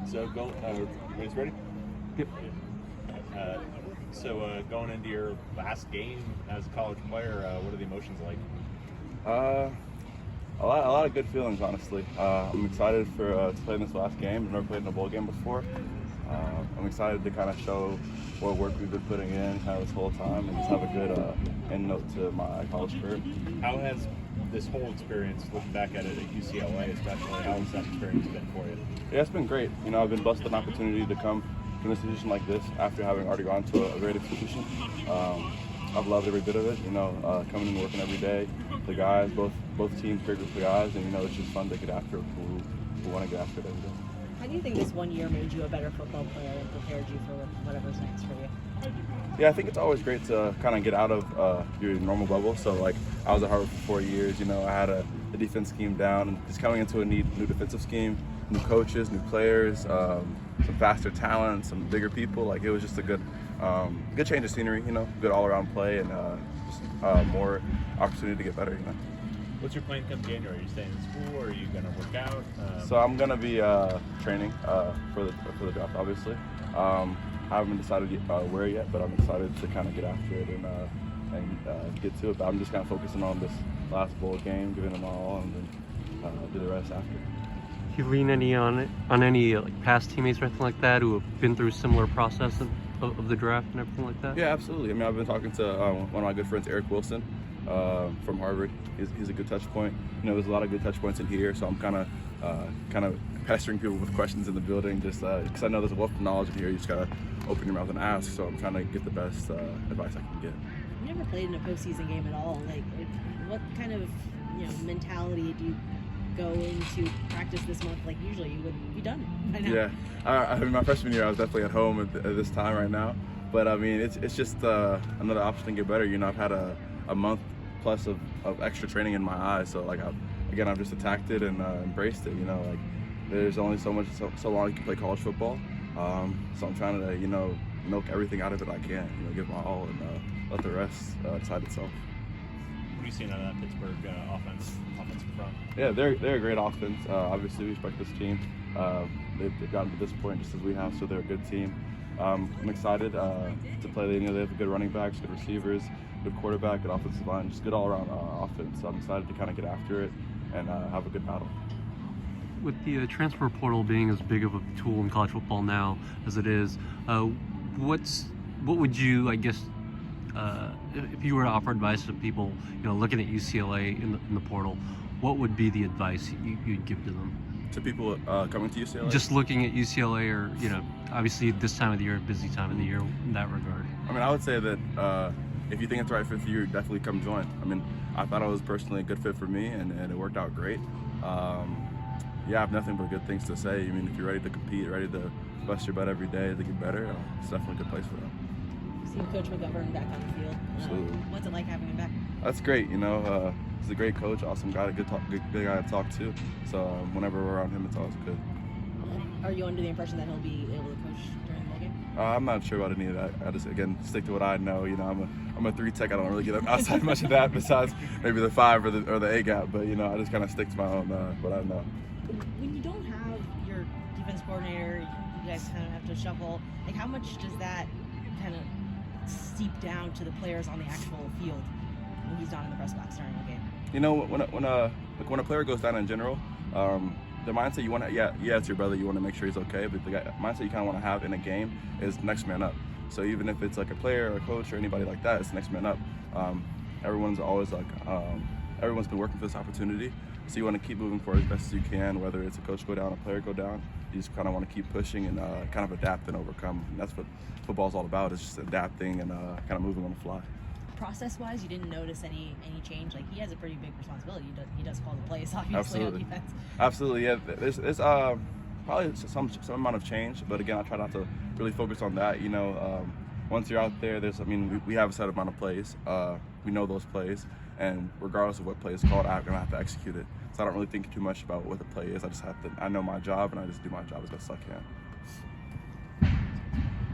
So everybody's ready? Yep. Going into your last game as a college player, what are the emotions like? A lot of good feelings, honestly. I'm excited to play in this last game. I've never played in a bowl game before. I'm excited to kind of show what work we've been putting in kind of this whole time and just have a good end note to my college career. How has this whole experience, looking back at it at UCLA especially, how has that experience been for you? Yeah, it's been great. You know, I've been blessed with an opportunity to come from a institution like this after having already gone to a great institution. I've loved every bit of it, you know, coming and working every day. The guys, both teams, great group of guys, and, you know, it's just fun to get after it who want to get after it every day. How do you think this 1 year made you a better football player and prepared you for whatever's next for you? Yeah, I think it's always great to kind of get out of your normal bubble. So, like, I was at Harvard for 4 years, you know, I had the defense scheme down, and just coming into a new defensive scheme, new coaches, new players, some faster talent, some bigger people. Like, it was just a good change of scenery, you know, good all-around play, and just more opportunity to get better, you know. What's your plan come January? Are you staying in school, or are you going to work out? So I'm going to be training for the draft, obviously. I haven't decided where yet, but I'm excited to kind of get after it and get to it. But I'm just kind of focusing on this last bowl game, giving them all, and then do the rest after. Do you lean any on any like past teammates or anything like that who have been through a similar process of the draft and everything like that? Yeah, absolutely. I mean, I've been talking to one of my good friends, Eric Wilson, from Harvard. He's a good touch point. You know, there's a lot of good touch points in here, so I'm kind of pestering people with questions in the building, just because I know there's a wealth of knowledge in here. You just gotta open your mouth and ask. So I'm trying to get the best advice I can get. You never played in a postseason game at all. Like, what kind of mentality do you go into practice this month? Like, usually you would be done by now. Yeah, I mean, my freshman year I was definitely at home at this time right now, but I mean it's just another option to get better. You know, I've had a month plus of extra training in my eyes, so like I've just attacked it and embraced it. You know, like there's only so long you can play college football, so I'm trying to milk everything out of it I can. You know, give my all and let the rest decide itself. What are you seeing out of that Pittsburgh offensive front? Yeah, they're a great offense. Obviously, we respect this team. They've gotten to this point just as we have, so they're a good team. I'm excited to play. You know, they have good running backs, good receivers, good quarterback, good offensive line, just good all-around offense. So I'm excited to kind of get after it and have a good battle. With the transfer portal being as big of a tool in college football now as it is, what would you, I guess, if you were to offer advice to people, looking at UCLA in the portal, what would be the advice you'd give to them? To people coming to UCLA? Just looking at UCLA, or obviously this time of the year, a busy time of the year in that regard. I mean, I would say that if you think it's the right fit for you, definitely come join. I mean, I thought it was personally a good fit for me, and it worked out great. Yeah, I have nothing but good things to say. I mean, if you're ready to compete, ready to bust your butt every day to get better, it's definitely a good place for them. See Coach McGovern back on the field. Absolutely. What's it like having him back? That's great. He's a great coach, awesome guy, good guy to talk to. So whenever we're around him, it's always good. Are you under the impression that he'll be able to coach during the bowl game? I'm not sure about any of that. I just, again, stick to what I know. I'm a 3 tech. I don't really get outside much of that besides maybe the 5 or the A gap. But I just kind of stick to my own what I know. When you don't have your defense coordinator, you guys kind of have to shuffle. Like, how much does that kind of seep down to the players on the actual field when he's not in the press box during the game? When a player goes down in general, the mindset you want to, yeah, it's your brother, you want to make sure he's okay, but the mindset you kind of want to have in a game is next man up. So even if it's like a player or a coach or anybody like that, it's next man up. Everyone's always everyone's been working for this opportunity, so you want to keep moving forward as best as you can, whether it's a coach go down, a player go down. You just kind of want to keep pushing and kind of adapt and overcome. And that's what football's all about, is just adapting and kind of moving on the fly. Process-wise, you didn't notice any change? Like, he has a pretty big responsibility. He does call the plays, obviously, on defense. Absolutely, yeah. There's probably some amount of change, but again, I try not to really focus on that. Once you're out there, we have a set amount of plays. We know those plays, and regardless of what play is called, I'm gonna have to execute it. So I don't really think too much about what the play is. I know my job, and I just do my job as best I can.